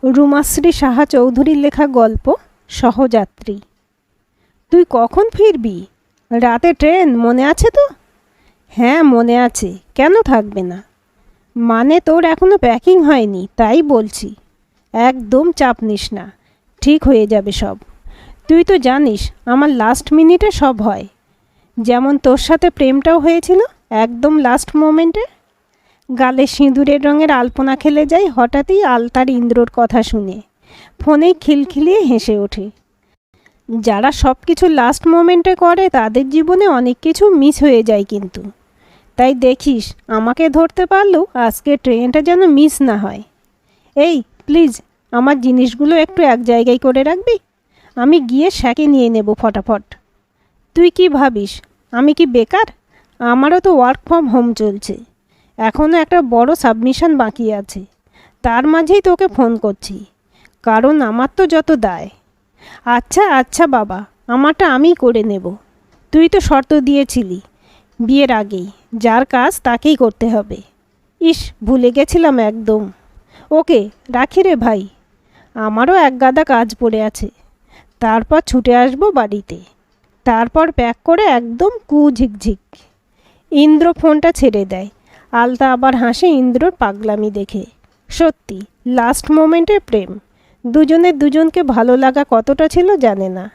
রুমাশ্রী সাহা চৌধুরীর লেখা গল্প সহযাত্রী। তুই কখন ফিরবি? রাতে ট্রেন, মনে আছে তো? হ্যাঁ মনে আছে, কেন থাকবে না? মানে তোর এখনো প্যাকিং হয়নি তাই বলছি। একদম চাপ নিস না, ঠিক হয়ে যাবে সব। তুই তো জানিস আমার লাস্ট মিনিটে সব হয়, যেমন তোর সাথে প্রেমটাও হয়েছিল একদম লাস্ট মোমেন্টে। গালে সিঁদুরের রঙের আলপনা খেলে যায় হঠাৎই আলতার ইন্দ্রর কথা শুনে, ফোনেই খিলখিলিয়ে হেসে ওঠে। যারা সব কিছু লাস্ট মোমেন্টে করে তাদের জীবনে অনেক কিছু মিস হয়ে যায় কিন্তু। তাই দেখিস আমাকে ধরতে পারলেও আজকে ট্রেনটা যেন মিস না হয়। এই প্লিজ আমার জিনিসগুলো একটু এক জায়গায় করে রাখবি, আমি গিয়ে শ্যাকে নিয়ে নেব ফটাফট। তুই কি ভাবিস আমি কি বেকার? আমারও তো ওয়ার্ক ফ্রম হোম চলছে, এখনও একটা বড় সাবমিশন বাকি আছে। তার মাঝেই তোকে ফোন করছি, কারণ আমার তো যত দায়। আচ্ছা আচ্ছা বাবা, আমারটা আমিই করে নেব। তুই তো শর্ত দিয়েছিলি বিয়ের আগেই, যার কাজ তাকেই করতে হবে। ইস, ভুলে গেছিলাম একদম। ওকে রাখি রে ভাই, আমারও এক গাদা কাজ পড়ে আছে। তারপর ছুটে আসবো বাড়িতে, তারপর প্যাক করে একদম ঝিকঝিক। ইন্দ্র ফোনটা ছেড়ে দেয়। আলতা আবার হাসে ইন্দ্রর পাগলামি দেখে। সত্যি লাস্ট মোমেন্টে প্রেম। দুজনের দুজনকে ভালো লাগা কতটা ছিল জানে না,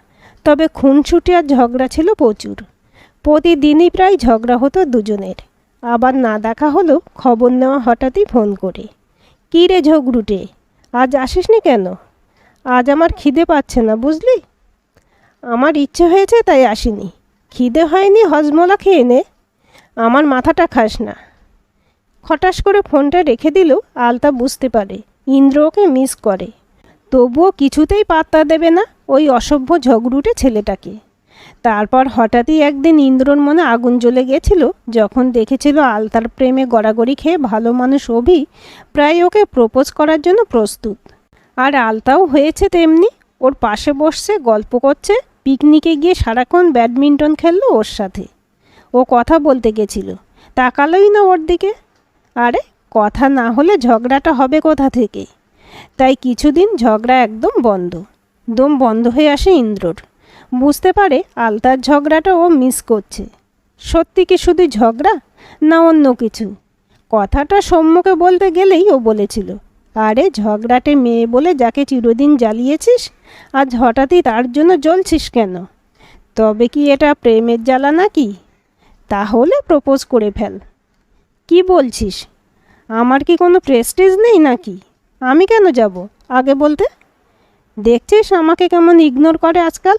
তবে খুনছুটি আর ঝগড়া ছিল প্রচুর। প্রতিদিনই প্রায় ঝগড়া হতো দুজনের। আবার না দেখা হলেও খবর নেওয়া হঠাৎই ফোন করে, কী রে ঝগড়ুটে, আজ আসিসনি কেন? আজ আমার খিদে পাচ্ছে না বুঝলি, আমার ইচ্ছে হয়েছে তাই আসিনি। খিদে হয়নি হজমলা খেয়ে নে, আমার মাথাটা খাস না। হঠাৎ করে ফোনটা রেখে দিলেও আলতা বুঝতে পারে ইন্দ্র ওকে মিস করে, তবুও কিছুতেই পাত্তা দেবে না ওই অসভ্য ঝগড়ুটে ছেলেটাকে। তারপর হঠাৎই একদিন ইন্দ্রর মনে আগুন জ্বলে গেছিল যখন দেখেছিল আলতার প্রেমে গড়াগড়ি খেয়ে ভালো মানুষ অভি প্রায় ওকে প্রপোজ করার জন্য প্রস্তুত। আর আলতাও হয়েছে তেমনি, ওর পাশে বসছে, গল্প করছে, পিকনিকে গিয়ে সারাক্ষণ ব্যাডমিন্টন খেললো ওর সাথে। ও কথা বলতে গেছিল, তাকালোই না ওর দিকে। আরে কথা না হলে ঝগড়াটা হবে কোথা থেকে? তাই কিছুদিন ঝগড়া একদম বন্ধ। দম বন্ধ হয়ে আসে ইন্দ্রর। বুঝতে পারে আলতার ঝগড়াটা ও মিস করছে। সত্যি কি শুধু ঝগড়া, না অন্য কিছু? কথাটা সম্মুখে বলতে গেলেই ও বলেছিল, আরে ঝগড়াটে মেয়ে বলে যাকে চিরদিন জ্বালিয়েছিস, আজ হঠাৎই তার জন্য জ্বলছিস কেন? তবে কি এটা প্রেমের জ্বালা নাকি? তাহলে প্রপোজ করে ফেল। কি বলছিস? আমার কি কোনো প্রেস্টিজ নেই নাকি? আমি কেন যাব আগে বলতে? দেখছিস আমাকে কেমন ইগনোর করে আজকাল।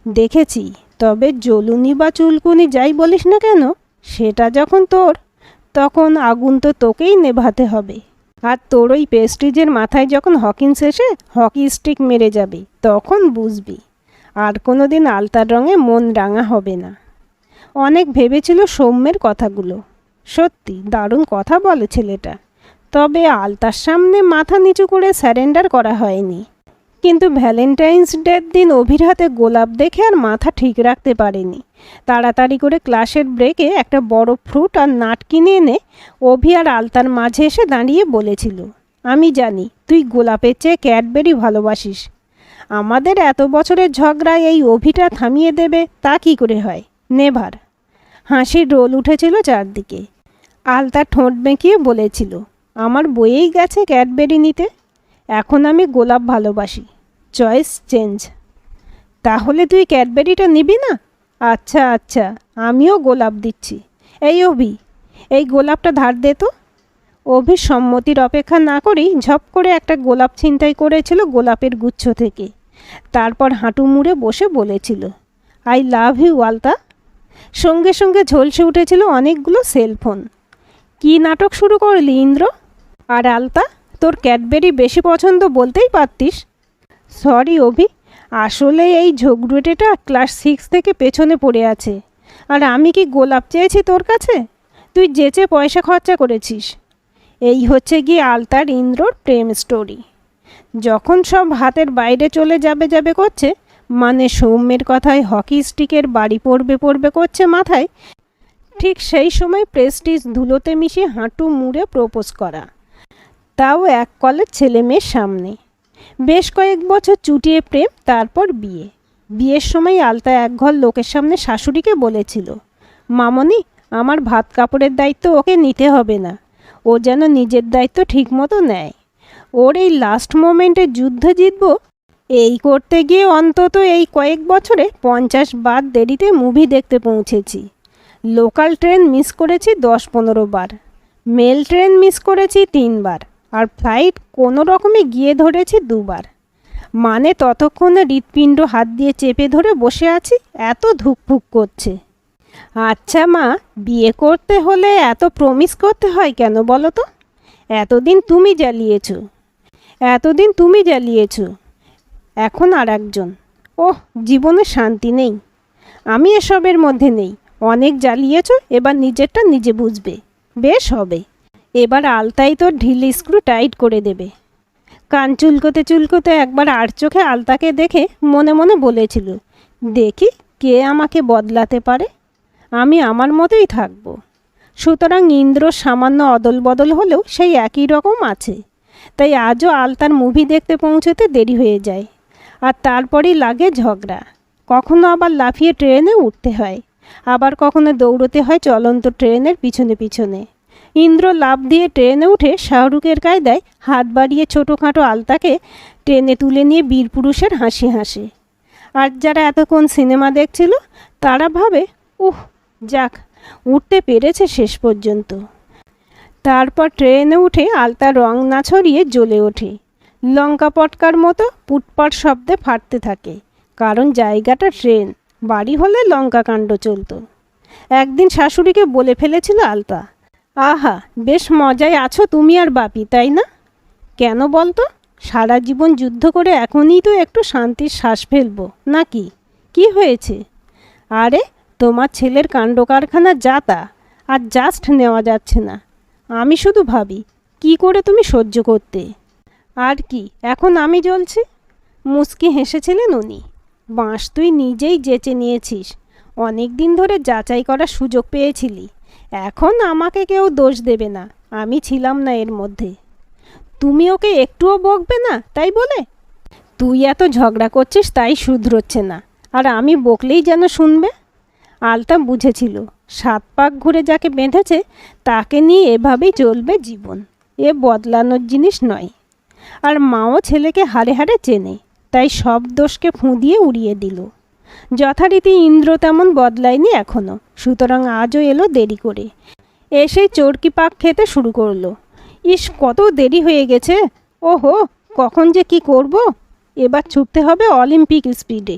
দেখেছি, তবে জ্বলুনি বা চুলকুনি যাই বলিস না কেন, সেটা যখন তোর, তখন আগুন তো তোকেই নেভাতে হবে। আর তোর ওই প্রেস্টিজের মাথায় যখন হকিন্স এসে হকি স্টিক মেরে যাবে তখন বুঝবি আর কোনো দিন আলতার রঙে মন রাঙা হবে না। অনেক ভেবেছিল সৌম্যের কথাগুলো, সত্যি দারুণ কথা বলে ছেলেটা, তবে আলতার সামনে মাথা নিচু করে স্যারেন্ডার করা হয়নি। কিন্তু ভ্যালেন্টাইন্স ডের দিন অভির হাতে গোলাপ দেখে আর মাথা ঠিক রাখতে পারেনি। তাড়াতাড়ি করে ক্লাসের ব্রেকে একটা বড় ফ্রুট আর নাট কিনে এনে অভি আর আলতার মাঝে এসে দাঁড়িয়ে বলেছিল, আমি জানি তুই গোলাপের চেয়ে ক্যাডবেরি ভালোবাসিস। আমাদের এত বছরের ঝগড়ায় এই অভিটা থামিয়ে দেবে তা কি করে হয়? নেভার। হাসির রোল উঠেছিল চারদিকে। আলতা ঠোঁট বেঁকিয়ে বলেছিল, আমার বইয়েই গেছে ক্যাডবেরি নিতে, এখন আমি গোলাপ ভালোবাসি, চয়েস চেঞ্জ। তাহলে তুই ক্যাডবেরিটা নিবি না? আচ্ছা আচ্ছা, আমিও গোলাপ দিচ্ছি। এই অভি, এই গোলাপটা ধার দে তো। অভির সম্মতির অপেক্ষা না করেই ঝপ করে একটা গোলাপ ছিনতাই করেছিল গোলাপের গুচ্ছ থেকে। তারপর হাঁটু মুড়ে বসে বলেছিল, আই লাভ ইউ আলতা। সঙ্গে সঙ্গে ঝলসে উঠেছিল অনেকগুলো সেলফোন। কি নাটক শুরু করলি ইন্দ্র? আর আলতা, তোর ক্যাডবেরি বেশি পছন্দ বলতেই পারতিস। সরি অভি, আসলে এই ঝগড়ুটেটা ক্লাস 6 থেকে পেছনে পড়ে আছে। আর আমি কি গোলাপ চেয়েছি তোর কাছে? তুই যেচে পয়সা খরচা করেছিস। এই হচ্ছে গিয়ে আলতার ইন্দ্রর প্রেম স্টোরি। যখন সব হাতের বাইরে চলে যাবে যাবে করছে, মানে সৌম্যের কথায় হকি স্টিকের বাড়ি পড়বে পড়বে করছে মাথায়, ঠিক সেই সময় প্রেস্টিজ ধুলোতে মিশিয়ে হাঁটু মুড়ে প্রপোজ করা। তাও এক কলের ছেলে মেয়ের সামনে। বেশ কয়েক বছর চুটিয়ে প্রেম, তারপর বিয়ে। বিয়ের সময় আলতা একঘর লোকের সামনে শাশুড়িকে বলেছিল, মামনি, আমার ভাত কাপড়ের দায়িত্ব ওকে নিতে হবে না, ও যেন নিজের দায়িত্ব ঠিকমতো নেয়। ওর এই লাস্ট মোমেন্টে যুদ্ধ জিতব, এই করতে গিয়ে অন্তত এই কয়েক বছরে 50 বার দেরিতে মুভি দেখতে পৌঁছেছি। লোকাল ট্রেন মিস করেছি 10-15 বার, মেল ট্রেন মিস করেছি 3 বার, আর ফ্লাইট কোনো রকমে গিয়ে ধরেছি 2 বার। মানে ততক্ষণে হৃৎপিণ্ড হাত দিয়ে চেপে ধরে বসে আছি, এত ধুকফুক করছে। আচ্ছা মা, বিয়ে করতে হলে এত প্রমিস করতে হয় কেন বলো তো? এতদিন তুমি জ্বালিয়েছ, এখন আর একজন। ওহ, জীবনে শান্তি নেই। আমি এসবের মধ্যে নেই। অনেক জ্বালিয়েছ, এবার নিজেরটা নিজে বুঝবে। বেশ হবে। এবার আলতাই তোর ঢিল স্ক্রু টাইট করে দেবে। কান চুলকোতে চুলকোতে একবার আর চোখে আলতাকে দেখে মনে মনে বলেছিল, দেখি কে আমাকে বদলাতে পারে, আমি আমার মতোই থাকব। সুতরাং ইন্দ্র সামান্য অদল বদল হলেও সেই একই রকম আছে। তাই আজও আলতার মুভি দেখতে পৌঁছতে দেরি হয়ে যায়, আর তারপরেই লাগে ঝগড়া। কখনো আবার লাফিয়ে ট্রেনে উঠতে হয়, আবার কখনো দৌড়তে হয় চলন্ত ট্রেনের পিছনে পিছনে। ইন্দ্র লাফ দিয়ে ট্রেনে উঠে শাহরুখের কায়দায় হাত বাড়িয়ে ছোটোখাটো আলতাকে ট্রেনে তুলে নিয়ে বীরপুরুষের হাসি হাসে। আর যারা এতক্ষণ সিনেমা দেখছিল তারা ভাবে, যাক, উঠতে পেরেছে শেষ পর্যন্ত। তারপর ট্রেনে উঠে আলতা রং না ছড়িয়ে জ্বলে ওঠে, লঙ্কা পটকার মতো পুটপাট শব্দে ফাটতে থাকে। কারণ জায়গাটা ট্রেন, বাড়ি হলে লঙ্কা কাণ্ড চলত। একদিন শাশুড়িকে বলে ফেলেছিল আলতা, আহা, বেশ মজায় আছো তুমি আর বাপি, তাই না? কেন বলতো? সারা জীবন যুদ্ধ করে এখনই তো একটু শান্তির শ্বাস ফেলবো নাকি? কি হয়েছে? আরে, তোমার ছেলের কাণ্ড কারখানা যা তা, আর জাস্ট নেওয়া যাচ্ছে না। আমি শুধু ভাবি কি করে তুমি সহ্য করতে। আর কি, এখন আমি জ্বলছি? মুচকি হেসেছিলেন উনি। বাঁশ তুই নিজেই যেচে নিয়েছিস, অনেক দিন ধরে যাচাই করার সুযোগ পেয়েছিলি। এখন আমাকে কেউ দোষ দেবে না, আমি ছিলাম না এর মধ্যে। তুমি ওকে একটুও বকবে না তাই বলে? তুই এত ঝগড়া করছিস তাই শুধরোচ্ছে না, আর আমি বকলেই যেন শুনবে। আলতা বুঝেছিল 7 পাক ঘুরে যাকে বেঁধেছে তাকে নিয়ে এভাবেই চলবে জীবন, এ বদলানোর জিনিস নয়। আর মাও ছেলেকে হাড়ে হাড়ে চেনে, তাই সব দোষকে ফুঁ উড়িয়ে দিল। যথারীতি ইন্দ্র তেমন বদলায়নি এখনও, সুতরাং আজও এলো দেরি করে। এসেই চরকি পাক খেতে শুরু করলো। ইস, কত দেরি হয়ে গেছে। ওহো, কখন যে কি করব। এবার ছুটতে হবে অলিম্পিক স্পিডে।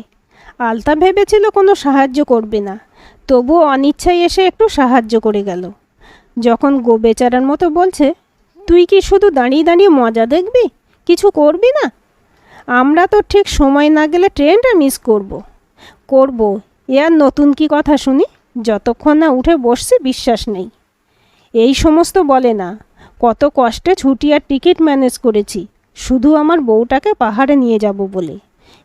আলতা ভেবেছিল কোনো সাহায্য করবে না, তবুও অনিচ্ছায় এসে একটু সাহায্য করে গেল। যখন বেচারার মতো বলছে, তুই কি শুধু দাঁড়িয়ে দাঁড়িয়ে মজা দেখবি, কিছু করবি না? আমরা তো ঠিক সময় না গেলে ট্রেনটা মিস করব। এ আর নতুন কি কথা শুনি? যতক্ষণ না উঠে বসছি বিশ্বাস নেই। এই সমস্ত বলে না, কত কষ্টে ছুটি আর টিকিট ম্যানেজ করেছি শুধু আমার বউটাকে পাহাড়ে নিয়ে যাব বলে।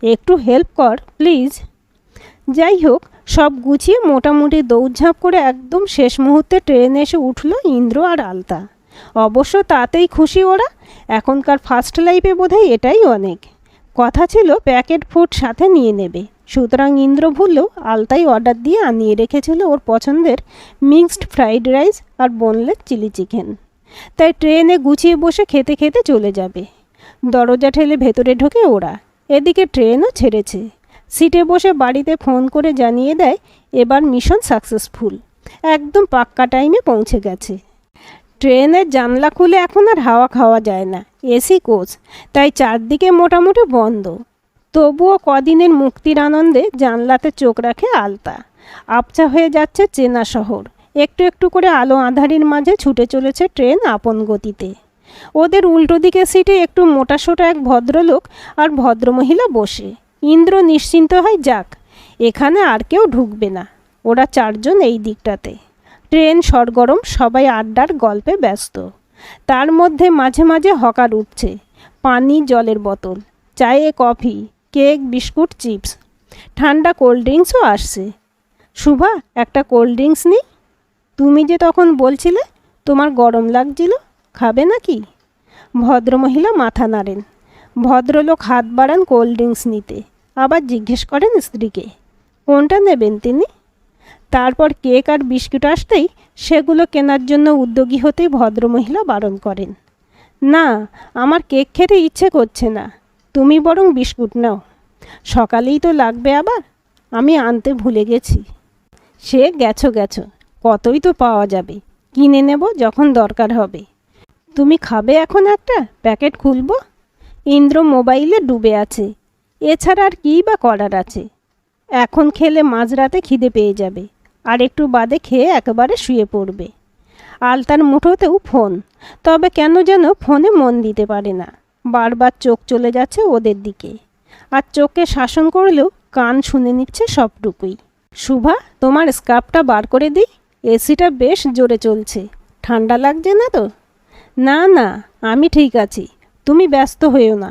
একটু হেল্প কর প্লিজ। যাই হোক, সব গুছিয়ে মোটামুটি দৌড়ঝাঁপ করে একদম শেষ মুহূর্তে ট্রেনে এসে উঠল ইন্দ্র আর আলতা। অবশ্য তাতেই খুশি ওরা। এখনকার ফার্স্ট লাইফে বোধহয় এটাই অনেক। কথা ছিল প্যাকেট ফুড সাথে নিয়ে নেবে, সুতরাং ইন্দ্র ভুললেও আলতাই অর্ডার দিয়ে আনিয়ে রেখেছিল ওর পছন্দের মিক্সড ফ্রাইড রাইস আর বোনলেস চিলি চিকেন। তাই ট্রেনে গুছিয়ে বসে খেতে খেতে চলে যাবে। দরজা ঠেলে ভেতরে ঢোকে ওরা। এদিকে ট্রেনও ছেড়েছে। সিটে বসে বাড়িতে ফোন করে জানিয়ে দেয় এবার মিশন সাকসেসফুল, একদম পাক্কা টাইমে পৌঁছে গেছে। ট্রেনের জানলা খুলে এখন আর হাওয়া খাওয়া যায় না, এসি কোচ, তাই চারদিকে মোটামুটি বন্ধ। তবুও কদিনের মুক্তির আনন্দে জানলাতে চোখ রাখে আলতা। আবছা হয়ে যাচ্ছে চেনা শহর। একটু একটু করে আলো আঁধারির মাঝে ছুটে চলেছে ট্রেন আপন গতিতে। ওদের উল্টো দিকে সিটে একটু মোটাসোটা এক ভদ্রলোক আর ভদ্রমহিলা বসে। ইন্দ্র নিশ্চিন্ত হয়, যাক, এখানে আর কেউ ঢুকবে না। ওরা 4 জন এই দিকটাতে। ট্রেন সরগরম, সবাই আড্ডার গল্পে ব্যস্ত। তার মধ্যে মাঝে মাঝে হকার উঠছে, পানি, জলের বোতল, চায়ে কফি, কেক, বিস্কুট, চিপস, ঠান্ডা কোল্ড ড্রিঙ্কসও আসছে। শুভা, একটা কোল্ড ড্রিঙ্কস নিই? তুমি যে তখন বলছিলে তোমার গরম লাগছিল, খাবে নাকি? ভদ্রমহিলা মাথা নাড়েন। ভদ্রলোক হাত বাড়ান কোল্ড ড্রিঙ্কস নিতে, আবার জিজ্ঞেস করেন স্ত্রীকে কোনটা নেবেন তিনি। তারপর কেক আর বিস্কুট আসতেই সেগুলো কেনার জন্য উদ্যোগী হতেই ভদ্রমহিলা বারণ করেন, না, আমার কেক খেতে ইচ্ছে করছে না, তুমি বরং বিস্কুট নাও, সকালেই তো লাগবে আবার, আমি আনতে ভুলে গেছি। সে গেছো গেছো, কতই তো পাওয়া যাবে, কিনে নেব যখন দরকার হবে। তুমি খাবে এখন একটা প্যাকেট খুলব? ইন্দ্র মোবাইলে ডুবে আছে, এছাড়া আর কী বা করার আছে। এখন খেলে মাঝরাতে খিদে পেয়ে যাবে, আর একটু বাদে খেয়ে একেবারে শুয়ে পড়বে। আলতার মুঠোতেও ফোন, তবে কেন যেন ফোনে মন দিতে পারে না, বারবার চোখ চলে যাচ্ছে ওদের দিকে, আর চোখকে শাসন করলেও কান শুনে নিচ্ছে সবটুকুই। শুভা, তোমার স্কার্ফটা বার করে দিই, এসিটা বেশ জোরে চলছে, ঠান্ডা লাগছে না তো? না না, আমি ঠিক আছি, তুমি ব্যস্ত হইও না,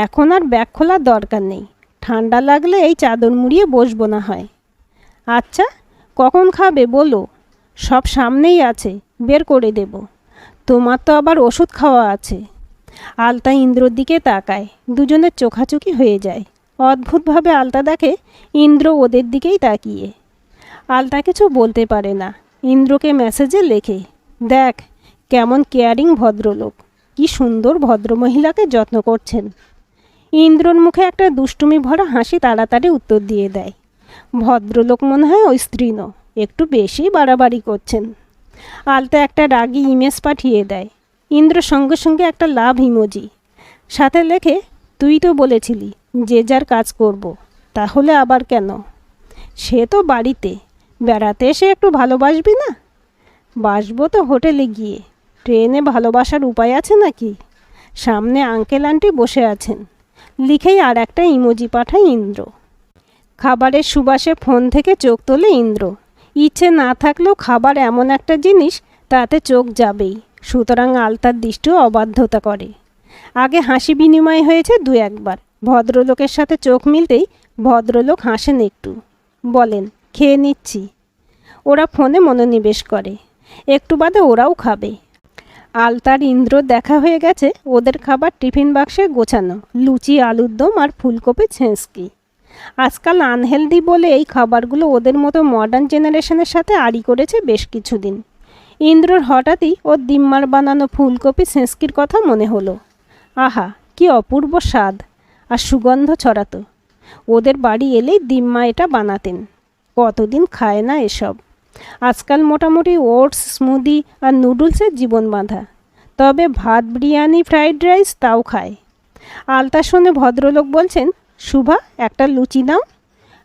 এখন আর ব্যাগ খোলার দরকার নেই, ঠান্ডা লাগলে এই চাদর মুড়িয়ে বসবো না হয়। আচ্ছা, কখন খাবে বলো, সব সামনেই আছে, বের করে দেব। তোমার তো আবার ওষুধ খাওয়া আছে। আলতা ইন্দ্রর দিকে তাকায়, দুজনের চোখাচোখি হয়ে যায়। অদ্ভুতভাবে আলতা দেখে ইন্দ্র ওদের দিকেই তাকিয়ে। আলতা কিছু বলতে পারে না, ইন্দ্রকে মেসেজে লেখে, দেখ কেমন কেয়ারিং ভদ্রলোক, কি সুন্দর ভদ্রমহিলাকে যত্ন করছেন। ইন্দ্রর মুখে একটা দুষ্টুমি ভরা হাসি তাড়াতাড়ি উত্তর দিয়ে দেয়, ভদ্রলোক মনে হয় ওই স্ত্রী ন, একটু বেশি বাড়াবাড়ি করছেন। আলতা একটা রাগী ইমেজ পাঠিয়ে দেয়। ইন্দ্র সঙ্গে সঙ্গে একটা লাভ ইমোজি, সাথে লেখে, তুই তো বলেছিলি যে যার কাজ করব, তাহলে আবার কেন? সে তো বাড়িতে, বেড়াতে এসে একটু ভালোবাসবি না? বাসবো তো হোটেলে গিয়ে, ট্রেনে ভালোবাসার উপায় আছে নাকি? সামনে আঙ্কেল আন্টি বসে আছেন, লিখেই আর একটা ইমোজি পাঠায় ইন্দ্র। খাবারের সুবাসে ফোন থেকে চোখ তোলে ইন্দ্র। ইচ্ছে না থাকলেও খাবার এমন একটা জিনিস, তাতে চোখ যাবেই, সুতরাং আলতার দৃষ্টিও অবাধ্যতা করে। আগে হাসি বিনিময় হয়েছে দু একবার, ভদ্রলোকের সাথে চোখ মিলতেই ভদ্রলোক হাসেন একটু, বলেন, খেয়ে নিচ্ছি। ওরা ফোনে মনোনিবেশ করে। একটু বাদে ওরাও খাবে। আলতার ইন্দ্র দেখা হয়ে গেছে, ওদের খাবার টিফিন বাক্সে গোছানো, লুচি, আলুর দম আর ফুলকপি ছেঁচকি। আজকাল আনহেলদি বলে এই খাবারগুলো ওদের মতো মডার্ন জেনারেশনের সাথে আড়ি করেছে বেশ কিছুদিন। ইন্দ্রর হঠাৎই ওর দিম্মার বানানো ফুলকপি ছেঁচকির কথা মনে হলো। আহা, কি অপূর্ব স্বাদ আর সুগন্ধ ছড়াতো। ওদের বাড়ি এলেই দিম্মা এটা বানাতেন। কতদিন খায় না এসব। আজকাল মোটামুটি ওটস, স্মুদি আর নুডলসের জীবন বাঁধা, তবে ভাত, বিরিয়ানি, ফ্রাইড রাইস তাও খায়। আলতা শুনে ভদ্রলোক বলছেন, শুভা, একটা লুচি নাও।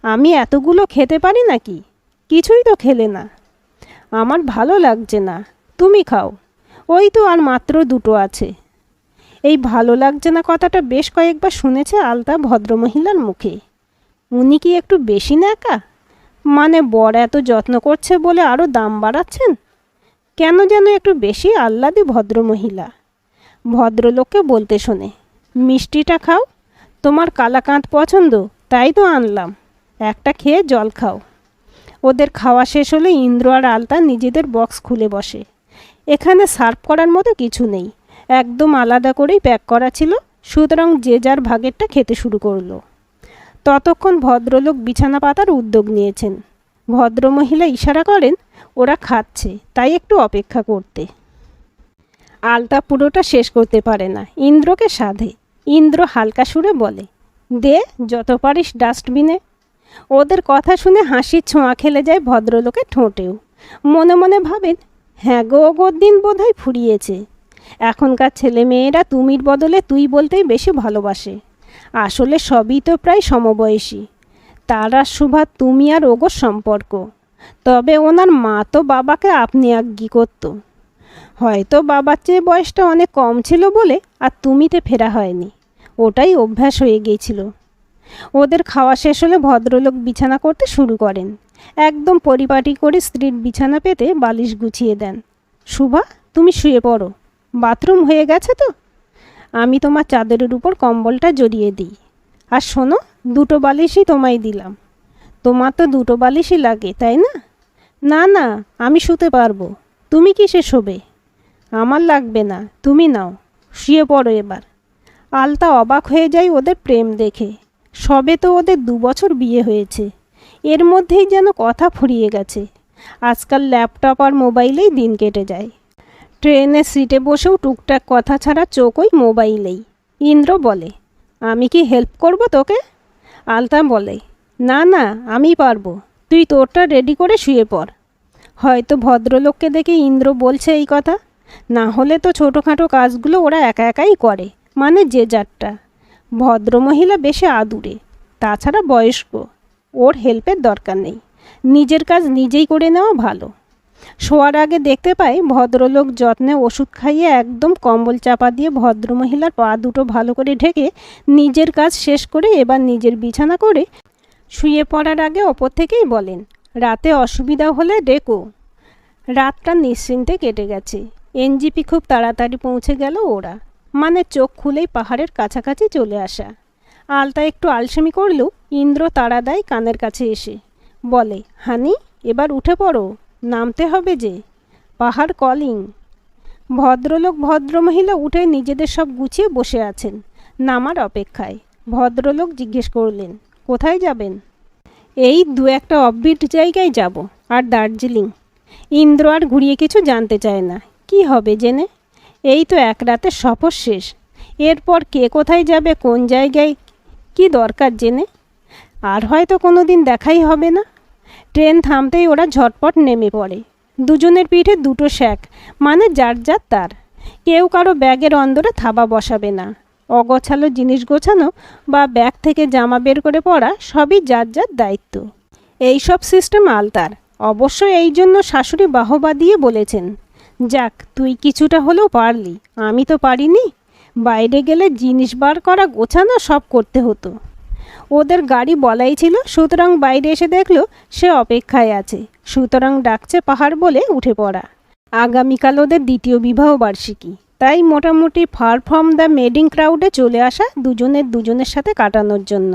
আমি এতগুলো খেতে পারি নাকি? কিছুই তো খেলে না। আমার ভালো লাগছে না, তুমি খাও, ওই তো আর মাত্র দুটো আছে। এই ভালো লাগছে না কথাটা বেশ কয়েকবার শুনেছে আলতা ভদ্রমহিলার মুখে। উনি কি একটু বেশি ন্যাকা? মানে বর এত যত্ন করছে বলে আরও দাম বাড়াচ্ছেন? কেন যেন একটু বেশি আহ্লাদী ভদ্রমহিলা। ভদ্রলোককে বলতে শোনে, মিষ্টিটা খাও, তোমার কালাকাঁদ পছন্দ, তাই তো আনলাম, একটা খেয়ে জল খাও। ওদের খাওয়া শেষ হলে ইন্দ্র আর আলতা নিজেদের বক্স খুলে বসে। এখানে সার্ভ করার মতো কিছু নেই, একদম আলাদা করেই প্যাক করা ছিল, সুতরাং যে যার ভাগেরটা খেতে শুরু করলো। ততক্ষণ ভদ্রলোক বিছানা পাতার উদ্যোগ নিয়েছেন। ভদ্রমহিলা ইশারা করেন ওরা খাচ্ছে, তাই একটু অপেক্ষা করতে। আলতা পুরোটা শেষ করতে পারে না, ইন্দ্রকে সাধে। ইন্দ্র হালকা সুরে বলে, দে যত পারিস ডাস্টবিনে। ওদের কথা শুনে হাসির ছোঁয়া খেলে যায় ভদ্রলোকের ঠোঁটেও। মনে মনে ভাবেন, হ্যাঁ গো, ওগোর দিন বোধহয় ফুরিয়েছে। এখনকার ছেলে মেয়েরা তুমির বদলে তুই বলতেই বেশি ভালোবাসে। আসলে সবই তো প্রায় সমবয়সী। তারা শুভা তুমি আর ওগোর সম্পর্ক। তবে ওনার মা তো বাবাকে আপনি আজ্ঞি করত। হয়তো বাবার চেয়ে বয়সটা অনেক কম ছিল বলে আর তুমিতে ফেরা হয়নি, ওটাই অভ্যাস হয়ে গিয়েছিল। ওদের খাওয়া শেষ হলে ভদ্রলোক বিছানা করতে শুরু করেন। একদম পরিপাটি করে স্ত্রীর বিছানা পেতে বালিশ গুছিয়ে দেন। শুভা, তুমি শুয়ে পড়ো, বাথরুম হয়ে গেছে তো? আমি তোমার চাদরের উপর কম্বলটা জড়িয়ে দিই। আর শোনো, দুটো বালিশই তোমায় দিলাম। তোমার তো দুটো বালিশই লাগে, তাই না? না না, আমি শুতে পারবো, তুমি কিসে শোবে? আমার লাগবে না, তুমি নাও। শুয়ে পড়ো এবার। আলতা অবাক হয়ে যায় ওদের প্রেম দেখে। সবে তো ওদের 2 বছর বিয়ে হয়েছে, এর মধ্যেই যেন কথা ফুরিয়ে গেছে। আজকাল ল্যাপটপ আর মোবাইলেই দিন কেটে যায়। ট্রেনের সিটে বসেও টুকটাক কথা ছাড়া চোখ ওই মোবাইলেই। ইন্দ্র বলে, আমি কি হেল্প করব তোকে? আলতা বলে, না না, আমি পারবো, তুই তোরটা রেডি করে শুয়ে পড়। হয়তো ভদ্রলোককে দেখে ইন্দ্র বলছে এই কথা, না হলে তো ছোটোখাটো কাজগুলো ওরা একা একাই করে, মানে যে যারটা। ভদ্রমহিলা বেশি আদুরে, তাছাড়া বয়স্ক, ওর হেল্পের দরকার নেই, নিজের কাজ নিজেই করে নেওয়া ভালো। শোয়ার আগে দেখতে পাই ভদ্রলোক যত্নে ওষুধ খাইয়ে একদম কম্বল চাপা দিয়ে ভদ্রমহিলার পা দুটো ভালো করে ঢেকে নিজের কাজ শেষ করে এবার নিজের বিছানা করে শুয়ে পড়ার আগে ওপর থেকেই বলেন, রাতে অসুবিধা হলে ডেকো। রাতটা নিশ্চিন্তে কেটে গেছে। এনজিপি খুব তাড়াতাড়ি পৌঁছে গেল ওরা, মানে চোখ খুলেই পাহাড়ের কাছাকাছি চলে আসা। আলতা একটু আলসেমি করলেও ইন্দ্র তাড়া দেয় কানের কাছে এসে, বলে, হানি এবার উঠে পড়ো, নামতে হবে যে, পাহাড় কলিং। ভদ্রলোক ভদ্রমহিলা উঠে নিজেদের সব গুছিয়ে বসে আছেন নামার অপেক্ষায়। ভদ্রলোক জিজ্ঞেস করলেন, কোথায় যাবেন? এই 2-1টা অফবিট জায়গায় যাব, আর দার্জিলিং। ইন্দ্র আর ঘুরিয়ে কিছু জানতে চায় না, কি হবে জেনে। এই তো 1 রাতের সফর শেষ, এরপর কে কোথায় যাবে কোন জায়গায় কি দরকার জেনে। আর হয়তো কোনো দিন দেখাই হবে না। ট্রেন থামতেই ওরা ঝটপট নেমে পড়ে। দুজনের পিঠে 2টো শ্যাক, মানে যার যার তার। কেউ কারো ব্যাগের অন্দরে থাবা বসাবে না। অগোছালো জিনিস গোছানো বা ব্যাগ থেকে জামা বের করে পড়া সবই যার যার দায়িত্ব। এইসব সিস্টেম আলতার। অবশ্য এই জন্য শাশুড়ি বাহবা দিয়ে বলেছেন, যাক তুই কিছুটা হলেও পারলি, আমি তো পারিনি। বাইরে গেলে জিনিস বার করা গোছানো সব করতে হতো। ওদের গাড়ি বলাই ছিল, সুতরাং বাইরে এসে দেখলো সে অপেক্ষায় আছে, সুতরাং ডাকছে পাহাড় বলে উঠে পড়া। আগামীকাল ওদের 2য় বিবাহ বার্ষিকী, তাই মোটামুটি ফার ফ্রম দ্য মেডিং ক্রাউডে চলে আসা দুজনের সাথে কাটানোর জন্য।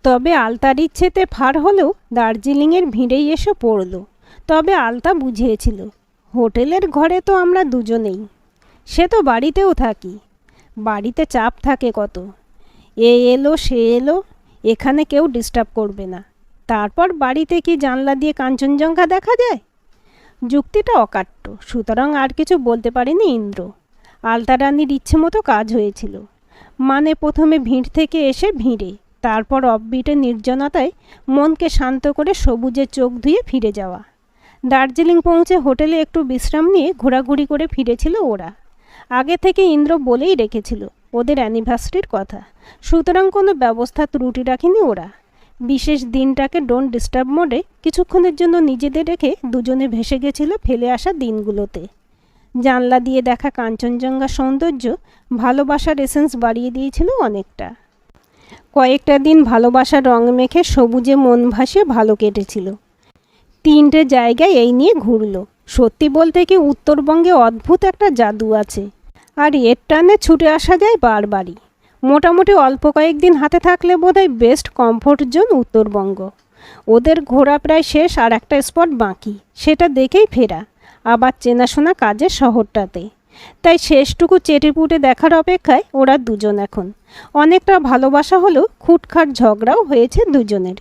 তবে আলতার ইচ্ছেতে ফার হলেও দার্জিলিংয়ের ভিড়েই এসে পড়ল। তবে আলতা বুঝিয়েছিল, হোটেলের ঘরে তো আমরা দুজনেই, সে তো বাড়িতেও থাকি, বাড়িতে চাপ থাকে কত, এ এলো সে এলো, এখানে কেউ ডিস্টার্ব করবে না। তারপর বাড়িতে কি জানলা দিয়ে কাঞ্চনজঙ্ঘা দেখা যায়? যুক্তিটা অকাট্য, সুতরাং আর কিছু বলতে পারেনি ইন্দ্র। আলতা রানীর ইচ্ছে মতো কাজ হয়েছিল, মানে প্রথমে ভিড় থেকে এসে ভিড়ে, তারপর অফবিটে নির্জনতায় মনকে শান্ত করে সবুজে চোখ ধুয়ে ফিরে যাওয়া। দার্জিলিং পৌঁছে হোটেলে একটু বিশ্রাম নিয়ে ঘোরাঘুরি করে ফিরেছিল ওরা। আগে থেকে ইন্দ্র বলেই রেখেছিল ওদের অ্যানিভার্সারির কথা, সুতরাং কোনো ব্যবস্থা ত্রুটি রাখেনি ওরা। বিশেষ দিনটাকে ডোন্ট ডিস্টার্ব মোডে কিছুক্ষণের জন্য নিজেদের রেখে দুজনে ভেসে গেছিল ফেলে আসা দিনগুলোতে। জানলা দিয়ে দেখা কাঞ্চনজঙ্ঘা সৌন্দর্য ভালোবাসার এসেন্স বাড়িয়ে দিয়েছিল অনেকটা। কয়েকটা দিন ভালোবাসার রং মেখে সবুজে মন ভাসিয়ে ভালো কেটেছিল। 3টে জায়গায় এই নিয়ে ঘুরল। সত্যি বলতে কি উত্তরবঙ্গে অদ্ভুত একটা জাদু আছে, আর এর টানে ছুটে আসা যায় বারবারই। মোটামুটি অল্প কয়েকদিন হাতে থাকলে বোধহয় বেস্ট কমফোর্ট জোন উত্তরবঙ্গ। ওদের ঘোরা প্রায় শেষ, আর একটা স্পট বাকি, সেটা দেখেই ফেরা, আবার চেনাশোনা কাজের শহরটাতে। তাই শেষটুকু চেটেপুটে দেখার অপেক্ষায় ওরা দুজন এখন। অনেকটা ভালোবাসা হলেও খুটখাট ঝগড়াও হয়েছে দুজনের।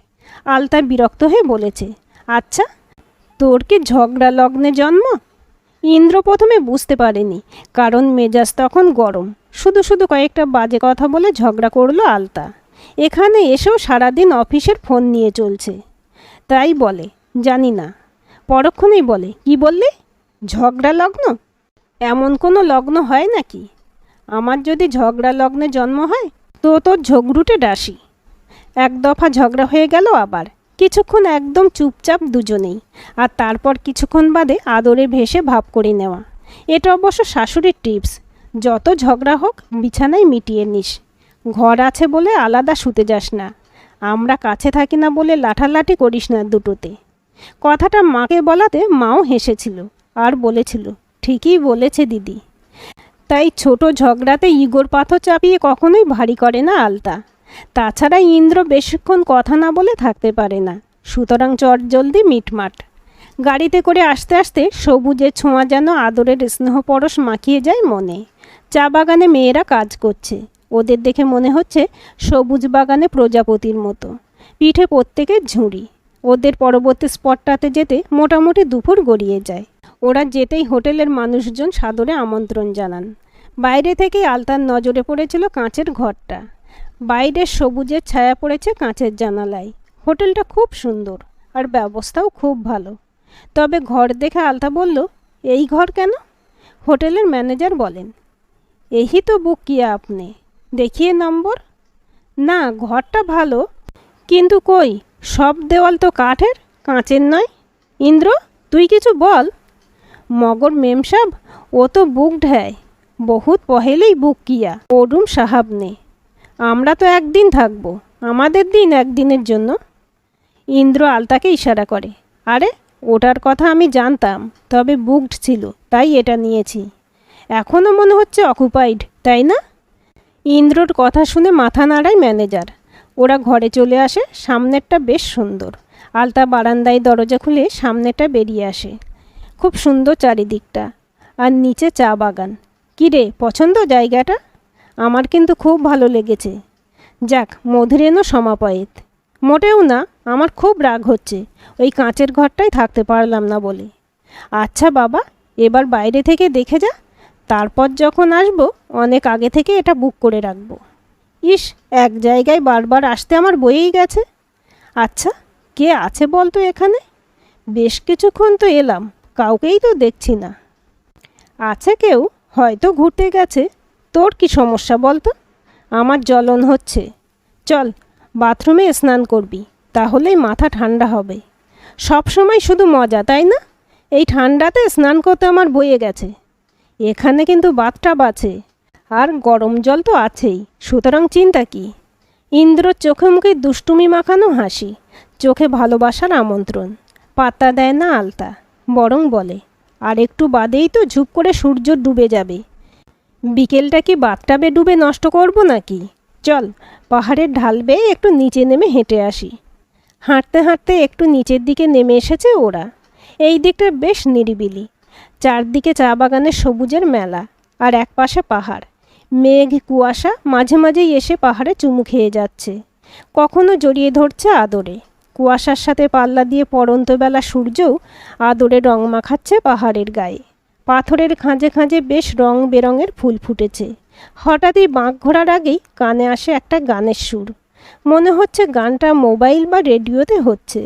আলতা বিরক্ত হয়ে বলেছে, আচ্ছা তোর কি ঝগড়া লগ্নে জন্ম? ইন্দ্র প্রথমে বুঝতে পারেনি, কারণ মেজাজ তখন গরম। শুধু শুধু কয়েকটা বাজে কথা বলে ঝগড়া করলো আলতা। এখানে এসেও সারাদিন অফিসের ফোন নিয়ে চলছে। তাই বলে, জানি না। পরক্ষণেই বলে, কি বললি? ঝগড়া লগ্ন? এমন কোনো লগ্ন হয় নাকি? আমার যদি ঝগড়া লগ্নে জন্ম হয় তো তোর ঝগড়ুটে ডাসি। 1 দফা ঝগড়া হয়ে গেল, আবার কিছুক্ষণ একদম চুপচাপ দুজনেই, আর তারপর কিছুক্ষণ বাদে আদরে ভেসে ভাব করে নেওয়া। এটা অবশ্য শাশুড়ির টিপস, যত ঝগড়া হোক বিছানায় মিটিয়ে নিস। ঘর আছে বলে আলাদা শুতে যাস না, আমরা কাছে থাকি না বলে লাঠালাঠি করিস না দুটোতে। কথাটা মাকে বলাতে মাও হেসেছিল আর বলেছিল, ঠিকই বলেছে দিদি। তাই ছোট ঝগড়াতে ইগোর পাথর চাপিয়ে কখনোই ভারী করে না আলতা। তাছাড়া ইন্দ্র বেশিক্ষণ কথা না বলে থাকতে পারে না, সুতরাং চটজলদি মিটমাট। গাড়িতে করে আসতে আসতে সবুজের ছোঁয়া যেন আদরের স্নেহ পরশ মাখিয়ে যায় মনে। চা বাগানে মেয়েরা কাজ করছে। ওদের দেখে মনে হচ্ছে সবুজ বাগানে প্রজাপতির মতো। পিঠে প্রত্যেকের ঝুড়ি। ওদের পরবর্তী স্পটটাতে যেতে মোটামুটি দুপুর গড়িয়ে যায়। ওরা যেতেই হোটেলের মানুষজন সাদরে আমন্ত্রণ জানান। বাইরে থেকে আলতার নজরে পড়েছিল কাঁচের ঘরটা। বাইরের সবুজের ছায়া পড়েছে কাঁচের জানালায়। হোটেলটা খুব সুন্দর আর ব্যবস্থাও খুব ভালো। তবে ঘর দেখে আলতা বলল, এই ঘর কেন? হোটেলের ম্যানেজার বলেন, यही तो बुक किया आपने, देखिए নম্বর। না, ঘরটা ভালো, কিন্তু কই সব দেওয়াল তো কাঠের, কাঁচের নয়। ইন্দ্র, তুই কিছু বল। मगर मेम साहब, वो तो बुकड है, बहुत पहले ही बुक किया ওরুম সাহাব ने। আমরা তো একদিন থাকবো, আমাদের দিন একদিনের জন্য। ইন্দ্র আলতাকে ইশারা করে, আরে ওটার কথা আমি জানতাম, তবে বুকড ছিল তাই এটা নিয়েছি। এখনও মনে হচ্ছে অকুপাইড, তাই না? ইন্দ্রর কথা শুনে মাথা নাড়ায় ম্যানেজার। ওরা ঘরে চলে আসে। সামনেরটা বেশ সুন্দর। আলতা বারান্দায় দরজা খুলে সামনেটা বেরিয়ে আসে। খুব সুন্দর চারিদিকটা, আর নিচে চা বাগান। কী রে, পছন্দ জায়গাটা? আমার কিন্তু খুব ভালো লেগেছে। যাক, মধুরেণও সমাপয়েত। মোটেও না, আমার খুব রাগ হচ্ছে ওই কাঁচের ঘরটায় থাকতে পারলাম না বলে। আচ্ছা বাবা, এবার বাইরে থেকে দেখে যা, তারপর যখন আসবো অনেক আগে থেকে এটা বুক করে রাখবো। ইস, এক জায়গায় বারবার আসতে আমার বয়েই গেছে। আচ্ছা, কে আছে বল তো এখানে? বেশ কিছুক্ষণ তো এলাম, কাউকেই তো দেখছি না। আছে কেউ, হয়তো ঘুরতে গেছে। তোর কি সমস্যা বল তো? আমার জ্বলন হচ্ছে। চল, বাথরুমে স্নান করবি, তাহলেই মাথা ঠান্ডা হবে। সব সময় শুধু মজা, তাই না? এই ঠান্ডাতে স্নান করতে আমার বয়ে গেছে। এখানে কিন্তু বাথটাব আছে, আর গরম জল তো আছেই, সুতরাং চিন্তা কি? ইন্দ্রর চোখে মুখে দুষ্টুমি মাখানো হাসি, চোখে ভালোবাসার আমন্ত্রণ। পাত্তা দেয় না আলতা, বরং বলে, আর একটু বাদেই তো ঝুপ করে সূর্য ডুবে যাবে। বিকেলটা কি বাথটাবে ডুবে নষ্ট করব নাকি? চল, পাহাড়ের ঢাল বেয়ে একটু নিচে নেমে হেঁটে আসি। হাঁটতে হাঁটতে একটু নিচের দিকে নেমে এসেছে ওরা। এই দিকটা বেশ নিরিবিলি। চারদিকে চা বাগানের সবুজের মেলা, আর একপাশে পাহাড়। মেঘ কুয়াশা মাঝে মাঝেই এসে পাহাড়ে চুমু খেয়ে যাচ্ছে, কখনো জড়িয়ে ধরছে আদরে। কুয়াশার সাথে পাল্লা দিয়ে পড়ন্তবেলা সূর্যও আদরে রং মাখাচ্ছে পাহাড়ের গায়ে। পাথরের খাঁজে খাঁজে বেশ রং বেরঙের ফুল ফুটেছে। হঠাৎই বাঁক ঘোরার আগেই কানে আসে একটা গানের সুর। মনে হচ্ছে গানটা মোবাইল বা রেডিওতে হচ্ছে,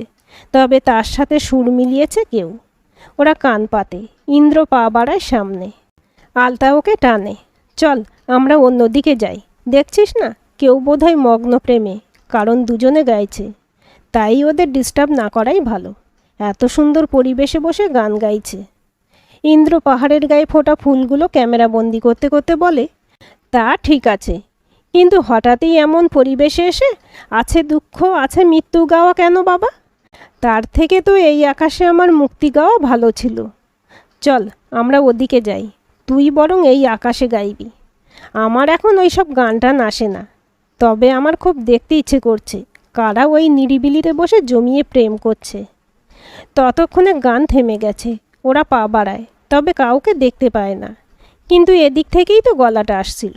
তবে তার সাথে সুর মিলিয়েছে কেউ। ওরা কান পাতে। ইন্দ্র পা বাড়ায় সামনে। আলতা ওকে টানে, চল আমরা অন্যদিকে যাই। দেখছিস না, কেউ বোধহয় মগ্ন প্রেমে, কারণ দুজনে গাইছে। তাই ওদের ডিস্টার্ব না করাই ভালো। এত সুন্দর পরিবেশে বসে গান গাইছে। ইন্দ্র পাহাড়ের গায়ে ফোটা ফুলগুলো ক্যামেরা বন্দি করতে করতে বলে, তা ঠিক আছে, কিন্তু হঠাৎই এমন পরিবেশে এসে আছে দুঃখ আছে মৃত্যু গাওয়া কেন বাবা? তার থেকে তো এই আকাশে আমার মুক্তি গাওয়া ভালো ছিল। চল আমরা ওদিকে যাই, তুই বরং এই আকাশে গাইবি। আমার এখন ওইসব গান টান আসে না, তবে আমার খুব দেখতে ইচ্ছে করছে কারা ওই নিরিবিলিতে বসে জমিয়ে প্রেম করছে। ততক্ষণে গান থেমে গেছে। ওরা পা বাড়ায়, তবে কাউকে দেখতে পায় না। কিন্তু এদিক থেকেই তো গলাটা আসছিল।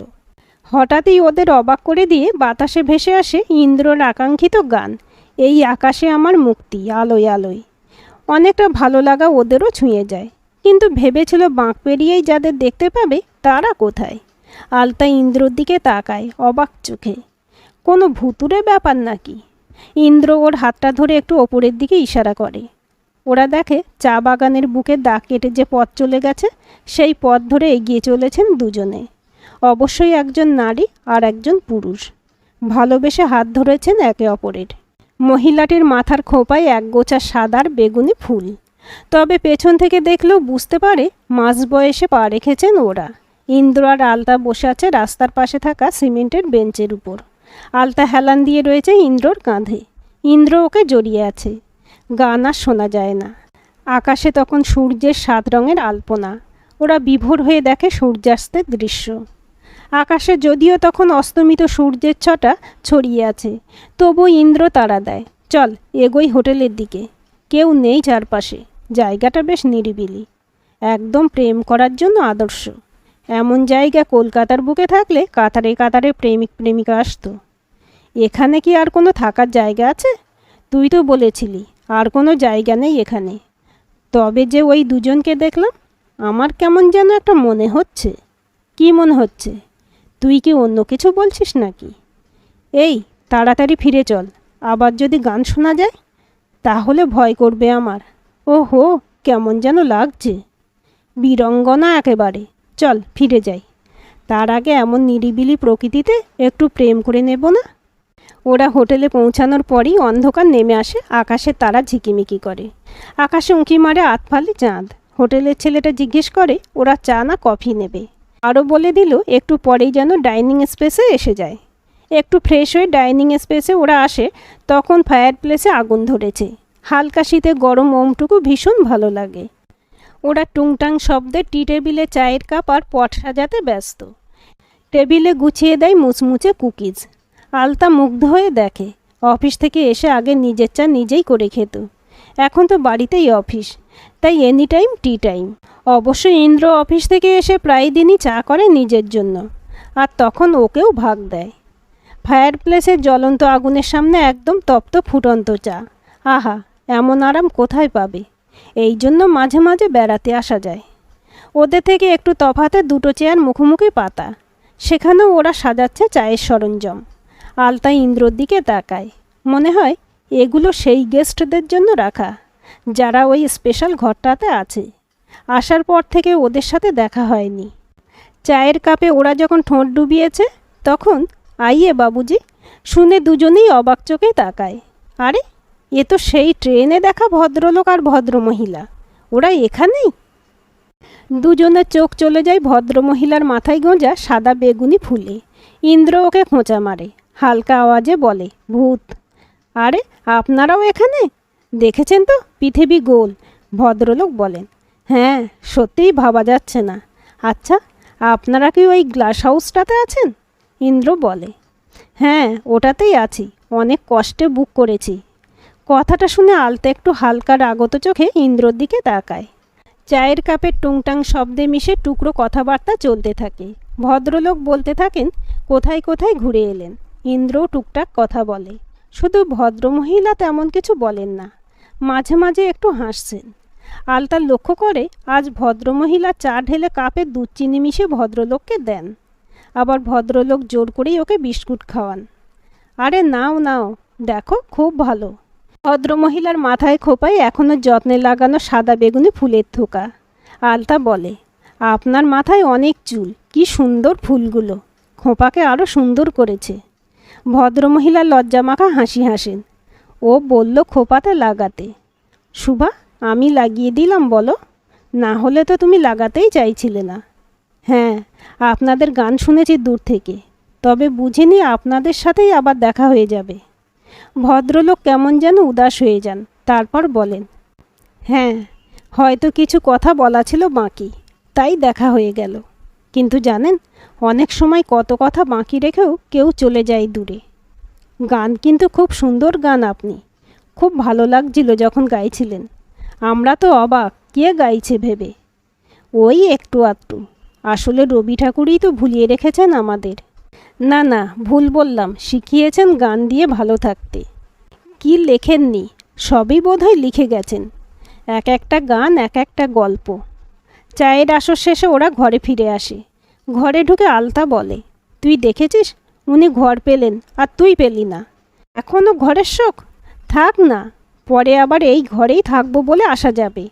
হঠাৎই ওদের অবাক করে দিয়ে বাতাসে ভেসে আসে ইন্দ্রর আকাঙ্ক্ষিত গান, এই আকাশে আমার মুক্তি আলোয় আলোয়। অনেকটা ভালো লাগা ওদেরও ছুঁয়ে যায়, কিন্তু ভেবেছিল বাঁক পেরিয়েই যাদের দেখতে পাবে তারা কোথায়। আলতা ইন্দ্রর দিকে তাকায় অবাক চোখে। কোনো ভুতুরে ব্যাপার নাকি? ইন্দ্র ওর হাতটা ধরে একটু ওপরের দিকে ইশারা করে। ওরা দেখে চা বাগানের বুকে দাগ কেটে যে পথ চলে গেছে, সেই পথ ধরে এগিয়ে চলেছেন দুজনে। অবশ্যই একজন নারী আর একজন পুরুষ। ভালোবেসে হাত ধরেছেন একে অপরের। মহিলাটির মাথার খোঁপায় একগোছা সাদার বেগুনি ফুল। তবে পেছন থেকে দেখলেও বুঝতে পারে মাঝ বয়সে পা রেখেছেন ওরা। ইন্দ্র আর আলতা বসে আছে রাস্তার পাশে থাকা সিমেন্টের বেঞ্চের উপর। আলতা হেলান দিয়ে রয়েছে ইন্দ্রর কাঁধে। ইন্দ্র ওকে জড়িয়ে আছে। গান আর শোনা যায় না। আকাশে তখন সূর্যের 7 রঙের আলপনা। ওরা বিভোর হয়ে দেখে সূর্যাস্তের দৃশ্য। আকাশে যদিও তখন অস্তমিত সূর্যের ছটা ছড়িয়ে আছে, তবু ইন্দ্র তাড়া দেয়, চল এগোই হোটেলের দিকে। কেউ নেই চারপাশে, জায়গাটা বেশ নিরিবিলি, একদম প্রেম করার জন্য আদর্শ। এমন জায়গা কলকাতার বুকে থাকলে কাতারে কাতারে প্রেমিক প্রেমিকা আসতো। এখানে কি আর কোনো থাকার জায়গা আছে? তুই তো বলেছিলি আর কোনো জায়গা নেই এখানে। তবে যে ওই দুজনকে দেখলাম, আমার কেমন যেন একটা মনে হচ্ছে। কি মনে হচ্ছে? তুই কি অন্য কিছু বলছিস নাকি? এই তাড়াতাড়ি ফিরে চল, আবার যদি গান শোনা যায় তাহলে ভয় করবে আমার। ওহো, কেমন যেন লাগছে, বীরঙ্গনা একেবারে। চল ফিরে যাই। তার আগে এমন নিরিবিলি প্রকৃতিতে একটু প্রেম করে নেব না? ওরা হোটেলে পৌঁছানোর পরই অন্ধকার নেমে আসে, আকাশে তারা ঝিকিমিকি করে। আকাশে উঁকি মারে আতফালি চাঁদ। হোটেলের ছেলেটা জিজ্ঞেস করে ওরা চা না কফি নেবে। আরও বলে দিল একটু পরেই যেন ডাইনিং স্পেসে এসে যায়। একটু ফ্রেশ হয়ে ডাইনিং স্পেসে ওরা আসে, তখন ফায়ার প্লেসে আগুন ধরেছে। হালকা শীতে গরম মোমটুকু ভীষণ ভালো লাগে। ওরা টুংটাং শব্দে টি টেবিলে চায়ের কাপ আর পট সাজাতে ব্যস্ত। টেবিলে গুছিয়ে দেয় মুচমুচে কুকিজ। আলতা মুগ্ধ হয়ে দেখে। অফিস থেকে এসে আগে নিজের চা নিজেই করে খেত, এখন তো বাড়িতেই অফিস, তাই এনি টাইম টি টাইম। অবশ্য ইন্দ্র অফিস থেকে এসে প্রায় দিনই চা করে নিজের জন্য, আর তখন ওকেও ভাগ দেয়। ফায়ার প্লেসের জ্বলন্ত আগুনের সামনে একদম তপ্ত ফুটন্ত চা। আহা, এমন আরাম কোথায় পাবে? এই জন্য মাঝে মাঝে বেড়াতে আসা যায়। ওদের থেকে একটু তফাতে দুটো চেয়ার মুখোমুখি পাতা, সেখানেও ওরা সাজাচ্ছে চায়ের সরঞ্জাম। আলতা ইন্দ্রর দিকে তাকায়, মনে হয় এগুলো সেই গেস্টদের জন্য রাখা যারা ওই স্পেশাল ঘরটাতে আছে। আসার পর থেকে ওদের সাথে দেখা হয়নি। চায়ের কাপে ওরা যখন ঠোঁট ডুবিয়েছে তখন আইয়ে বাবুজি শুনে দুজনেই অবাক চোখে তাকায়। আরে, এ তো সেই ট্রেনে দেখা ভদ্রলোক আর ভদ্রমহিলা, ওরা এখানেই। দুজনের চোখ চলে যায় ভদ্রমহিলার মাথায় গোঁজা সাদা বেগুনি ফুলে। ইন্দ্র ওকে খোঁচা মারে, হালকা আওয়াজে বলে, ভূত। আরে, আপনারাও এখানে? দেখেছেন তো পৃথিবী গোল। ভদ্রলোক বলেন, হ্যাঁ, সত্যিই ভাবা যাচ্ছে না। আচ্ছা, আপনারা কি ওই গ্লাস হাউসটাতে আছেন? ইন্দ্র বলে, হ্যাঁ, ওটাতেই আছি, অনেক কষ্টে বুক করেছি। কথাটা শুনে আলতা একটু হালকা রাগত চোখে ইন্দ্রর দিকে তাকায়। চায়ের কাপের টুংটাং শব্দে মিশে টুকরো কথাবার্তা চলতে থাকে। ভদ্রলোক বলতে থাকেন কোথায় কোথায় ঘুরে এলেন। ইন্দ্রও টুকটাক কথা বলে, শুধু ভদ্রমহিলা তেমন কিছু বলেন না, মাঝে মাঝে একটু হাসছেন। আলতা লক্ষ্য করে আজ ভদ্রমহিলা চা ঢেলে কাপে দুধ চিনি মিশে ভদ্রলোককে দেন, আবার ভদ্রলোক জোর করেই ওকে বিস্কুট খাওয়ান। আরে নাও নাও, দেখো খুব ভালো। ভদ্রমহিলার মাথায় খোপায় এখনও যত্নে লাগানো সাদা বেগুনি ফুলের থোকা। আলতা বলে, আপনার মাথায় অনেক চুল, কি সুন্দর ফুলগুলো, খোপাকে আরও সুন্দর করেছে। ভদ্রমহিলা লজ্জামাখা হাসি হাসেন। ও বলল খোপাতে লাগাতে। শুভা, আমি লাগিয়ে দিলাম বলো, না হলে তো তুমি লাগাতেই চাইছিলে না। হ্যাঁ, আপনাদের গান শুনেছি দূর থেকে, তবে বুঝিনি আপনাদের সাথেই আবার দেখা হয়ে যাবে। ভদ্রলোক কেমন যেন উদাস হয়ে যান, তারপর বলেন, হ্যাঁ, হয়তো কিছু কথা বলা ছিল বাকি, তাই দেখা হয়ে গেল। কিন্তু জানেন, অনেক সময় কত কথা বাকি রেখেও কেউ চলে যায় দূরে। গান কিন্তু খুব সুন্দর গান, আপনি খুব ভালো লাগছিল যখন গাইছিলেন। আমরা তো অবাক, কে গাইছে ভেবে। ওই একটু আধটু, আসলে রবি ঠাকুরই তো ভুলিয়ে রেখেছেন আমাদের। না না, ভুল বললাম, শিখিয়েছেন গান দিয়ে ভালো থাকতে। কি লেখেননি, সবই বোধহয় লিখে গেছেন। এক একটা গান এক একটা গল্প। চায়ের আসর শেষে ওরা ঘরে ফিরে আসে। ঘরে ঢুকে আলতা বলে, তুই দেখেছিস, উনি ঘর পেলেন আর তুই পেলি না। এখনও ঘরের শোক? থাক না, পরে আবার এই ঘরেই থাকবো বলে আসা যাবে।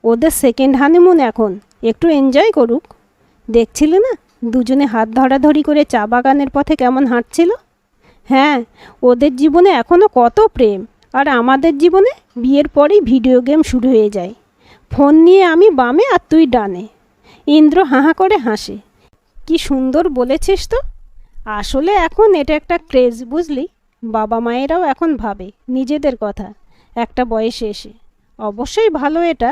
ওদের সেকেন্ড হানিমুন এখন, একটু এনজয় করুক। দেখছিলে না দুজনে হাত ধরাধরি করে চা বাগানের পথে কেমন হাঁটছিল? হ্যাঁ, ওদের জীবনে এখনও কত প্রেম, আর আমাদের জীবনে বিয়ের পরেই ভিডিও গেম শুরু হয়ে যায়। ফোন নিয়ে আমি বামে আর তুই ডানে। ইন্দ্র হাঁ করে হাসে। কি সুন্দর বলেছিস তো। আসলে এখন এটা একটা ক্রেজ, বুঝলি। বাবা মায়েরাও এখন ভাবে নিজেদের কথা একটা বয়সে এসে। অবশ্যই ভালো এটা,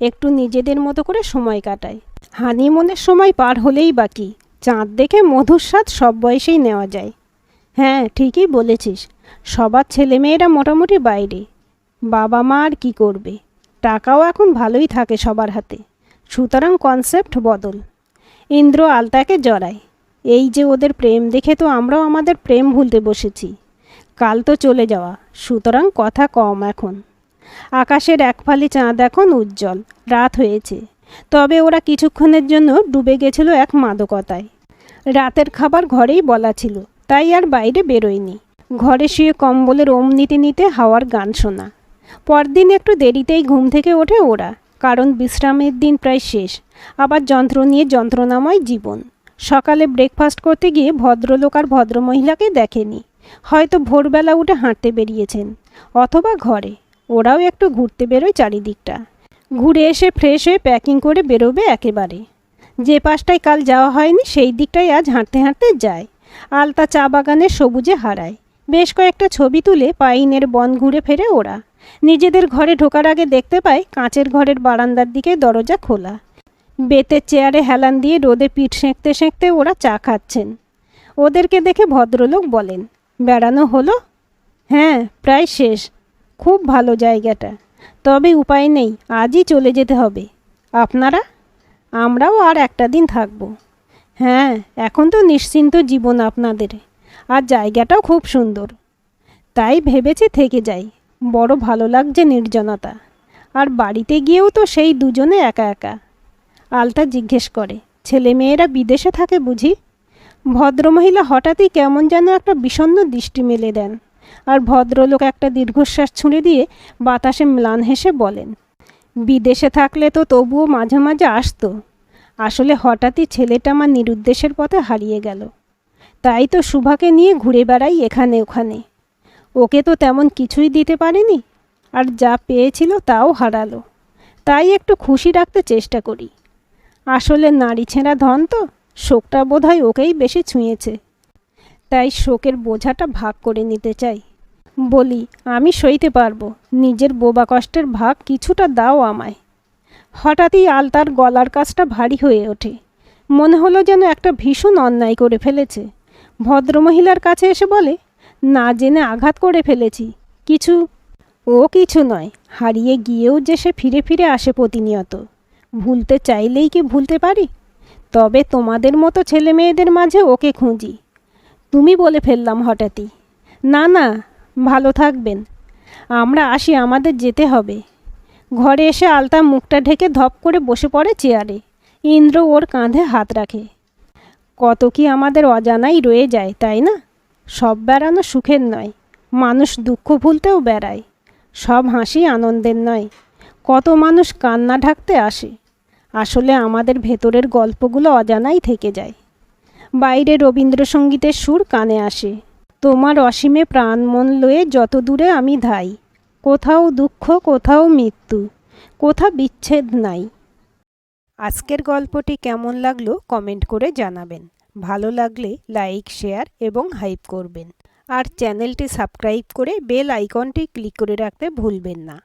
একটু নিজেদের মতো করে সময় কাটায়। হানিমুনের সময় পার হলেই বাকি, চাঁদ দেখে মধুর স্বাদ সব বয়সেই নেওয়া যায়। হ্যাঁ, ঠিকই বলেছিস, সবার ছেলেমেয়েরা মোটামুটি বাইরে। বাবা মা আর কী করবে, টাকাও এখন ভালোই থাকে সবার হাতে, সুতরাং কনসেপ্ট বদল। ইন্দ্র আলতাকে জড়ায়। এই যে ওদের প্রেম দেখে তো আমরাও আমাদের প্রেম ভুলতে বসেছি। কাল তো চলে যাওয়া, সুতরাং কথা কম এখন। আকাশের এক ফালি চাঁদ এখন উজ্জ্বল, রাত হয়েছে। তবে ওরা কিছুক্ষণের জন্য ডুবে গেছিল এক মাদকতায়। রাতের খাবার ঘরেই বলা ছিল, তাই আর বাইরে বেরোয়নি। ঘরে শুয়ে কম্বলের ওম নিতে নিতে হাওয়ার গান শোনা। পরদিন একটু দেরিতেই ঘুম থেকে ওঠে ওরা, কারণ বিশ্রামের দিন প্রায় শেষ। আবার যন্ত্র নিয়ে যন্ত্রণাময় জীবন। সকালে ব্রেকফাস্ট করতে গিয়ে ভদ্রলোক আর ভদ্রমহিলাকে দেখেনি। হয়তো ভোরবেলা উঠে হাঁটতে বেরিয়েছেন, অথবা ঘরে। ওরাও একটু ঘুরতে বেরোয় চারিদিকটা। ঘুরে এসে ফ্রেশ হয়ে প্যাকিং করে বেরোবে একেবারে। যে পাশটায় কাল যাওয়া হয়নি সেই দিকটাই আজ হাঁটতে হাঁটতে যায়। আলতা চা বাগানের সবুজে হারায়। বেশ কয়েকটা ছবি তুলে পাইনের বন ঘুরে ফেরে ওরা। নিজেদের ঘরে ঢোকার আগে দেখতে পায় কাঁচের ঘরের বারান্দার দিকে দরজা খোলা। বেতের চেয়ারে হেলান দিয়ে রোদে পিঠ সেঁকতে সেঁকতে ওরা চা খাচ্ছেন। ওদেরকে দেখে ভদ্রলোক বলেন, বেড়ানো হলো? হ্যাঁ, প্রায় শেষ। খুব ভালো জায়গাটা, তবে উপায় নেই, আজই চলে যেতে হবে। আপনারা? আমরাও আর একটা দিন থাকব। হ্যাঁ, এখন তো নিশ্চিন্ত জীবন আপনাদের, আর জায়গাটাও খুব সুন্দর। তাই ভেবেছি থেকে যাই। বড় ভালো লাগছে নির্জনতা। আর বাড়িতে গিয়েও তো সেই দুজনে একা একা। আলতা জিজ্ঞেস করে, ছেলে মেয়েরা বিদেশে থাকে বুঝি? ভদ্রমহিলা হঠাৎই কেমন যেন একটা বিষণ্ণ দৃষ্টি মেলে দেন। আর ভদ্রলোক একটা দীর্ঘশ্বাস ছুঁড়ে দিয়ে বাতাসে ম্লান হেসে বলেন, বিদেশে থাকলে তো তবুও মাঝে মাঝে আসতো। আসলে হঠাৎই ছেলেটা আমার নিরুদ্দেশের পথে হারিয়ে গেল। তাই তো শুভাকে নিয়ে ঘুরে বেড়াই এখানে ওখানে। ওকে তো তেমন কিছুই দিতে পারিনি, আর যা পেয়েছিল তাও হারালো। তাই একটু খুশি রাখতে চেষ্টা করি। আসলে নারী ছেঁড়া ধন তো, শোকটা বোধহয় ওকেই বেশি ছুঁয়েছে। তাই শোকের বোঝাটা ভাগ করে নিতে চাই। বলি, আমি সইতে পারবো, নিজের বোবা কষ্টের ভাগ কিছুটা দাও আমায়। হঠাৎই আলতার গলার কাছটা ভারী হয়ে ওঠে। মনে হলো যেন একটা ভীষণ অন্যায় করে ফেলেছে। ভদ্রমহিলার কাছে এসে বলে, না জেনে আঘাত করে ফেলেছি। কিছু নয়, হারিয়ে গিয়েও যে সে ফিরে ফিরে আসে প্রতিনিয়ত। ভুলতে চাইলেই কি ভুলতে পারি? তবে তোমাদের মতো ছেলে মেয়েদের মাঝে ওকে খুঁজি। তুমি বলে ফেললাম হঠাৎই। না না, ভালো থাকবেন। আমরা আসি, আমাদের যেতে হবে। ঘরে এসে আলতা মুখটা ঢেকে ধপ করে বসে পড়ে চেয়ারে। ইন্দ্র ওর কাঁধে হাত রাখে। কত কি আমাদের অজানাই রয়ে যায়, তাই না? সব বেড়ানো সুখের নয়। মানুষ দুঃখ ভুলতেও বেড়ায়। সব হাসি আনন্দের নয়। কত মানুষ কান্না ঢাকতে আসে। আসলে আমাদের ভেতরের গল্পগুলো অজানাই থেকে যায়। বাইরে রবীন্দ্রসঙ্গীতের সুর কানে আসে। তোমার অসীমে প্রাণ মন লয়ে যত দূরে আমি ধাই, কোথাও দুঃখ কোথাও মৃত্যু, কোথা বিচ্ছেদ নাই। আজকের গল্পটি কেমন লাগলো কমেন্ট করে জানাবেন। ভালো লাগলে লাইক, শেয়ার এবং হাইপ করবেন। আর চ্যানেলটি সাবস্ক্রাইব করে বেল আইকনটি ক্লিক করে রাখতে ভুলবেন না।